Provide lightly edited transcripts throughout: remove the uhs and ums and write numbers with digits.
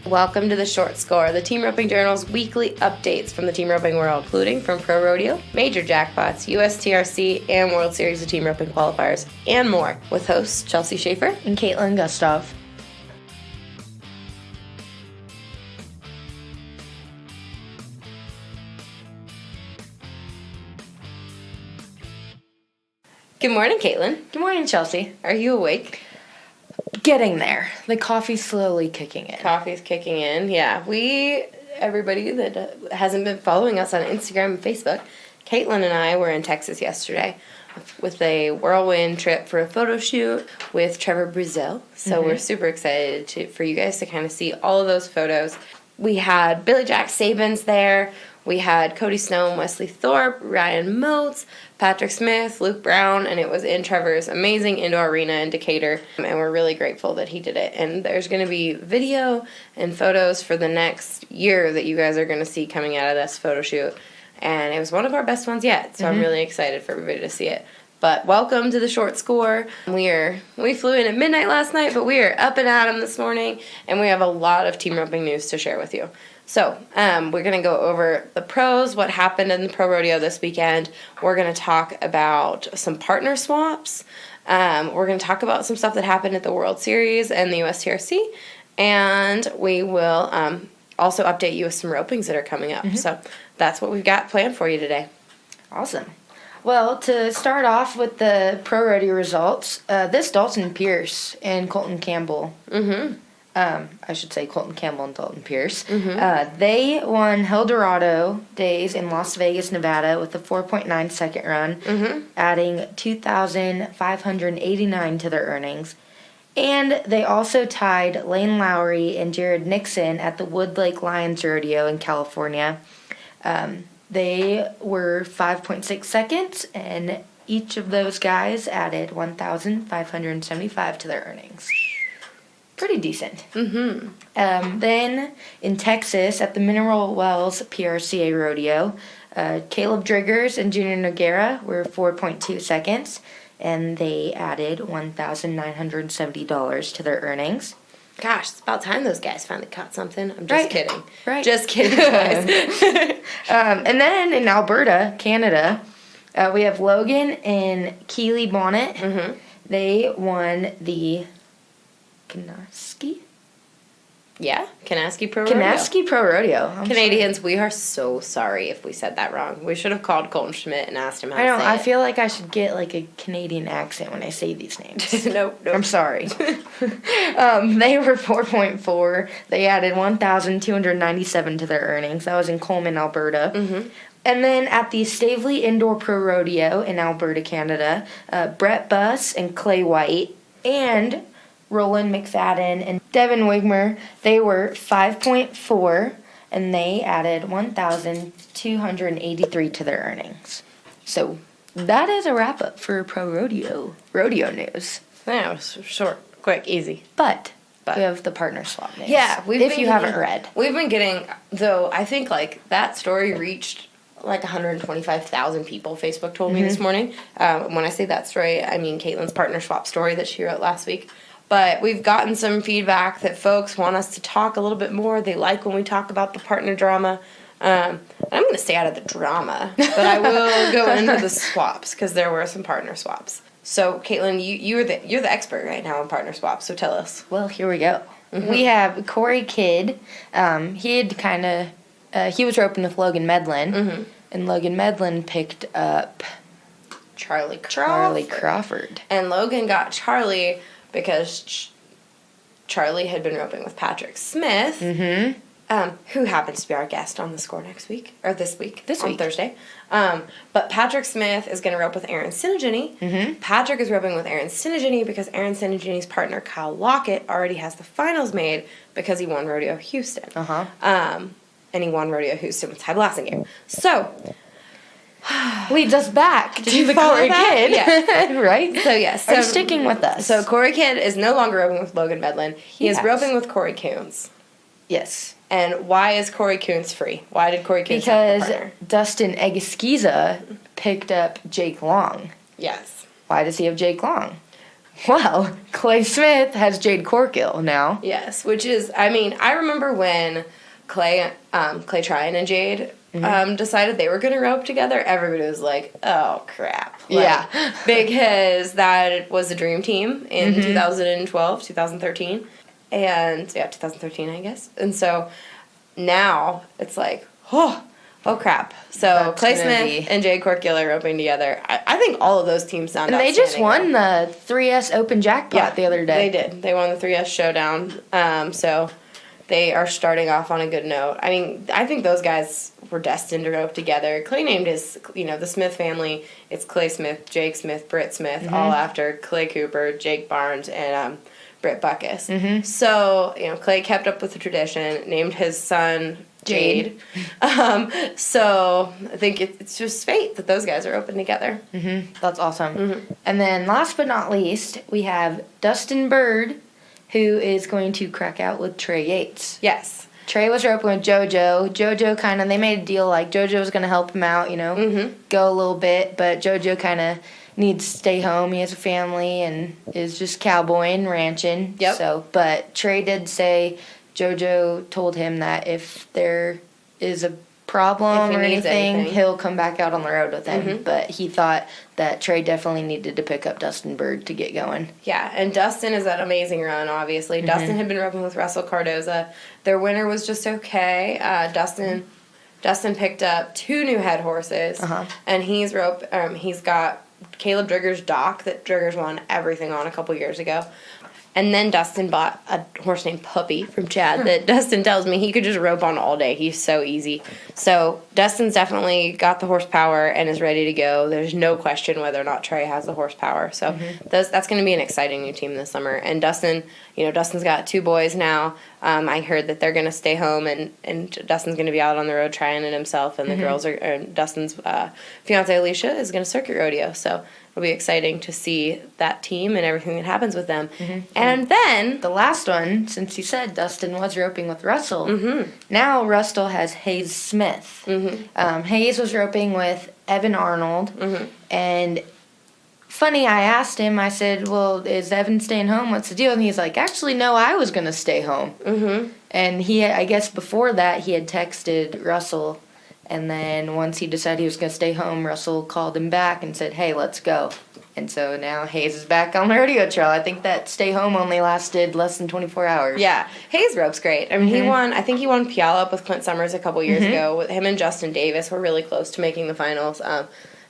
Welcome to the Short Score, the Team Roping Journal's weekly updates from the team roping world, including from Pro Rodeo, major jackpots, USTRC, and World Series of Team Roping qualifiers, and more, with hosts Chelsea Shaffer and Kaitlin Gustave. Good morning, Kaitlin. Good morning, Chelsea. Are you awake? Getting there. The coffee's slowly kicking in. Coffee's kicking in, yeah. Everybody that hasn't been following us on Instagram and Facebook, Kaitlin and I were in Texas yesterday with a whirlwind trip for a photo shoot with Trevor Brazil. So we're super excited for you guys to kind of see all of those photos. We had Billy Jack Sabins there. We had Cody Snow and Wesley Thorpe, Ryan Motes, Patrick Smith, Luke Brown, and it was in Trevor's amazing indoor arena in Decatur, and we're really grateful that he did it. And there's going to be video and photos for the next year that you guys are going to see coming out of this photo shoot, and it was one of our best ones yet, so I'm really excited for everybody to see it. But welcome to the Short Score. We flew in at midnight last night, but we are up and at 'em this morning, and we have a lot of team roping news to share with you. So, we're going to go over the pros, what happened in the Pro Rodeo this weekend. We're going to talk about some partner swaps. We're going to talk about some stuff that happened at the World Series and the USTRC. And we will also update you with some ropings that are coming up. So, that's what we've got planned for you today. Awesome. Well, to start off with the Pro Rodeo results, this Dalton Pierce and Colton Campbell... I should say Colton Campbell and Dalton Pierce. They won Eldorado Days in Las Vegas, Nevada with a 4.9 second run, adding $2,589 to their earnings. And they also tied Lane Lowry and Jared Nixon at the Wood Lake Lions Rodeo in California. They were 5.6 seconds, and each of those guys added $1,575 to their earnings. Pretty decent. Then in Texas at the Mineral Wells PRCA Rodeo, Caleb Driggers and Junior Noguera were 4.2 seconds, and they added $1,970 to their earnings. Gosh, it's about time those guys finally caught something. I'm just kidding. Right. Just kidding, guys. And then in Alberta, Canada, we have Logan and Keely Bonnet. They won the Kanaski Pro Rodeo. Kanaski Pro Rodeo. Canadians, we are so sorry if we said that wrong. We should have called Colton Schmidt and asked him how to say it. I feel like I should get like a Canadian accent when I say these names. Nope. I'm sorry. They were 4.4. They added $1,297 to their earnings. That was in Coleman, Alberta. And then at the Stavely Indoor Pro Rodeo in Alberta, Canada, Brett Buss and Clay White and Roland McFadden and Devin Wigmer, they were 5.4, and they added $1,283 to their earnings. So that is a wrap-up for Pro Rodeo news. That was short, quick, easy. But we have the partner swap news. Yeah, if you haven't read. We've been getting, though, I think, like, that story reached like 125,000 people, Facebook told me this morning. When I say that story, I mean Caitlin's partner swap story that she wrote last week. But we've gotten some feedback that folks want us to talk a little bit more. They like when we talk about the partner drama. I'm going to stay out of the drama, but I will go into the swaps because there were some partner swaps. So, Kaitlin, you're the expert right now on partner swaps, so tell us. Well, here we go. We have Corey Kidd. He was roping with Logan Medlin, and Logan Medlin picked up Charlie Crawford. And Logan got Charlie because Charlie had been roping with Patrick Smith, who happens to be our guest on the score this week, on Thursday. But Patrick Smith is going to rope with Aaron Sinigini. Patrick is roping with Aaron Sinigini because Aaron Sinigini's partner, Kyle Lockett, already has the finals made because he won Rodeo Houston. And he won Rodeo Houston with Ty Blassinger. So... leads us back to the Corey Kidd. Yeah. Right? So, yes. Are sticking with us. So, Corey Kidd is no longer roping with Logan Medlin. He is roping with Corey Coons. Yes. And why is Corey Coons free? Why did Corey Coons have a partner? Because Dustin Egeskiza picked up Jake Long. Yes. Why does he have Jake Long? Well, Clay Smith has Jade Corkill now. Yes, which is, I mean, I remember when Clay Tryon and Jade decided they were going to rope together, everybody was like, oh, crap. Like, Yeah. because that was a dream team in 2012, 2013. And, 2013, I guess. And so now it's like, oh crap. So That's Clay gonna Smith and Jade Corkill are roping together. I think all of those teams sound And they just outstanding, won the 3S Open Jackpot the other day. They did. They won the 3S Showdown. So they are starting off on a good note. I mean, I think those guys were destined to rope together. Clay named his, the Smith family. It's Clay Smith, Jake Smith, Britt Smith, all after Clay Cooper, Jake Barnes, and Britt Buckus. So, Clay kept up with the tradition, named his son Jade. So I think it's just fate that those guys are open together. That's awesome. And then last but not least, we have Dustin Bird, who is going to crack out with Trey Yates. Yes. Trey was roping with JoJo. JoJo they made a deal like JoJo was going to help him out, go a little bit, but JoJo kind of needs to stay home. He has a family and is just cowboying, ranching. Yep. So, but Trey did say JoJo told him that if there is a problem or anything, he'll come back out on the road with him. But he thought that Trey definitely needed to pick up Dustin Bird to get going. Yeah, and Dustin is an amazing run, obviously. Dustin had been roping with Russell Cardoza. Their winner was just okay. Dustin picked up 2 new head horses, and he's got Caleb Drigger's Doc that Driggers won everything on a couple years ago. And then Dustin bought a horse named Puppy from Chad that Dustin tells me he could just rope on all day. He's so easy. So Dustin's definitely got the horsepower and is ready to go. There's no question whether or not Trey has the horsepower. So that's going to be an exciting new team this summer. And Dustin, Dustin's got 2 boys now. I heard that they're going to stay home and Dustin's going to be out on the road trying it himself. And the girls Dustin's fiance Alicia is going to circuit rodeo. So it'll be exciting to see that team and everything that happens with them. And then the last one, since you said Dustin was roping with Russell, now Russell has Hayes Smith. Hayes was roping with Evan Arnold. And funny, I asked him, I said, well, is Evan staying home? What's the deal? And he's like, actually, no, I was going to stay home. And I guess before that, he had texted Russell. And then once he decided he was going to stay home, Russell called him back and said, hey, let's go. And so now Hayes is back on the rodeo trail. I think that stay home only lasted less than 24 hours. Yeah, Hayes rope's great. I mean, he won Puyallup with Clint Summers a couple years ago. With him and Justin Davis were really close to making the finals.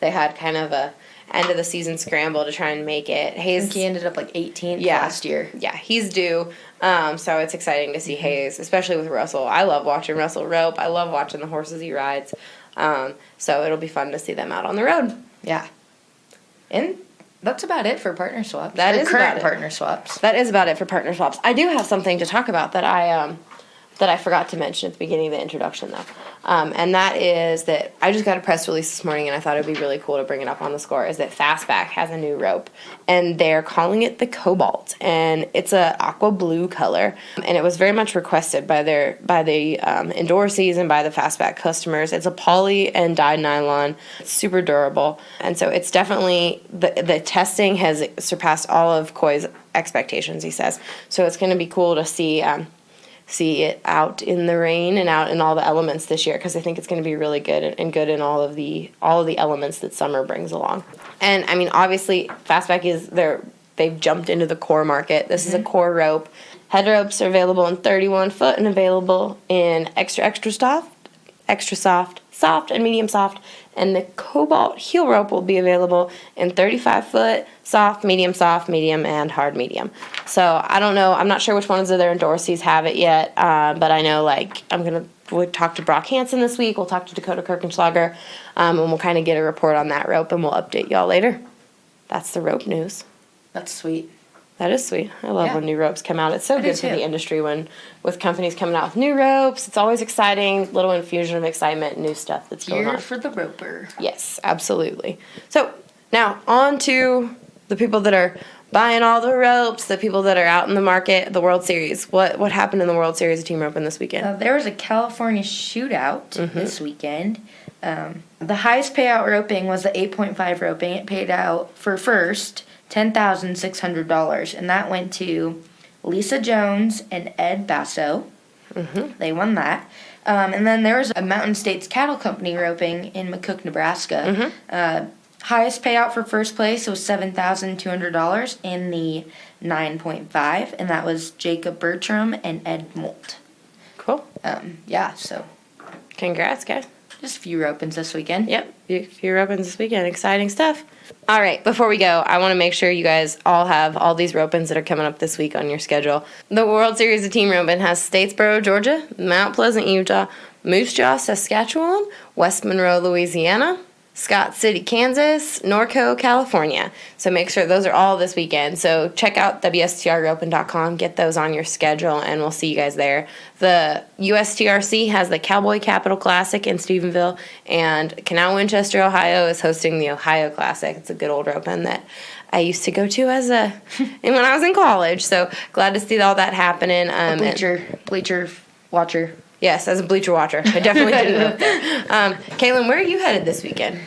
They had kind of a end of the season scramble to try and make it. Hayes, I think he ended up like 18th last year. Yeah, he's due. So it's exciting to see Hayes, especially with Russell. I love watching Russell rope. I love watching the horses he rides. So it'll be fun to see them out on the road. Yeah. And that's about it for partner swaps. That is current about it. Partner swaps. That is about it for partner swaps. I do have something to talk about that I forgot to mention at the beginning of the introduction, though. And that is that I just got a press release this morning, and I thought it would be really cool to bring it up on the score, is that Fastback has a new rope, and they're calling it the Cobalt, and it's a aqua blue color, and it was very much requested by the endorsees and by the Fastback customers. It's a poly and dyed nylon. It's super durable, and so it's definitely, the testing has surpassed all of Coy's expectations, he says. So it's going to be cool to see it out in the rain and out in all the elements this year, because I think it's going to be really good and good in all of the elements that summer brings along. And I mean, obviously, Fastback they've jumped into the core market. This is a core rope. Head ropes are available in 31 foot and available in extra soft, soft, and medium soft. And the Cobalt heel rope will be available in 35 foot, soft, medium, and hard medium. So I don't know. I'm not sure which ones of their endorsees have it yet, but I know we'll talk to Brock Hansen this week. We'll talk to Dakota Kirkenschlager, and we'll kind of get a report on that rope, and we'll update y'all later. That's the rope news. That's sweet. That is sweet. I love when new ropes come out. It's so good for the industry with companies coming out with new ropes. It's always exciting, little infusion of excitement, new stuff that's going on. Here for the roper. Yes, absolutely. So now on to the people that are buying all the ropes, the people that are out in the market, the World Series. What happened in the World Series of team roping this weekend? There was a California shootout this weekend. The highest payout roping was the 8.5 roping. It paid out for first $10,600, and that went to Lisa Jones and Ed Basso. Mm-hmm. They won that. And then there was a Mountain States Cattle Company roping in McCook, Nebraska. Mm-hmm. Highest payout for first place was $7,200 in the 9.5, and that was Jacob Bertram and Ed Molt. Cool. So Congrats, guys. just a few ropings this weekend. Yep, a few ropings this weekend. Exciting stuff. All right, before we go, I want to make sure you guys all have all these ropings that are coming up this week on your schedule. The World Series of Team Roping has Statesboro, Georgia, Mount Pleasant, Utah, Moose Jaw, Saskatchewan, West Monroe, Louisiana, Scott City, Kansas, Norco, California. So make sure those are all this weekend. So check out WSTRroping.com, get those on your schedule, and we'll see you guys there. The USTRC has the Cowboy Capital Classic in Stephenville, and Canal Winchester, Ohio is hosting the Ohio Classic. It's a good old roping that I used to go to and when I was in college. So glad to see all that happening. Bleacher watcher. Yes, as a bleacher watcher. I definitely didn't know that. Kaitlin, where are you headed this weekend?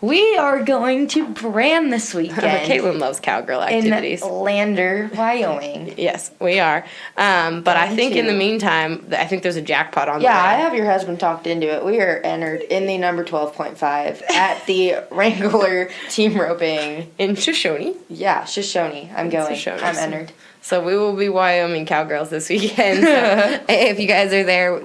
We are going to Brand this weekend. Kaitlin loves cowgirl activities. In Lander, Wyoming. Yes, we are. But I think in the meantime, I think there's a jackpot on the Yeah, I way. have your husband talked into it. We are entered in the number 12.5 at the Wrangler team roping. In Shoshone. Yeah, Shoshone. I'm going. Shoshone. I'm entered. So we will be Wyoming cowgirls this weekend. So if you guys are there,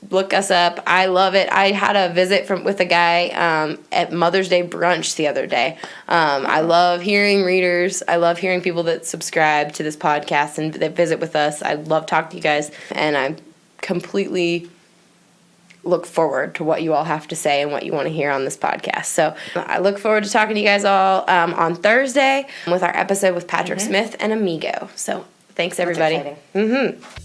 look us up. I love it. I had a visit with a guy at Mother's Day brunch the other day. I love hearing readers. I love hearing people that subscribe to this podcast and that visit with us. I love talking to you guys, and I completely look forward to what you all have to say and what you want to hear on this podcast. So I look forward to talking to you guys all on Thursday with our episode with Patrick Smith and Amigo. So thanks, everybody. That's exciting. Mm-hmm.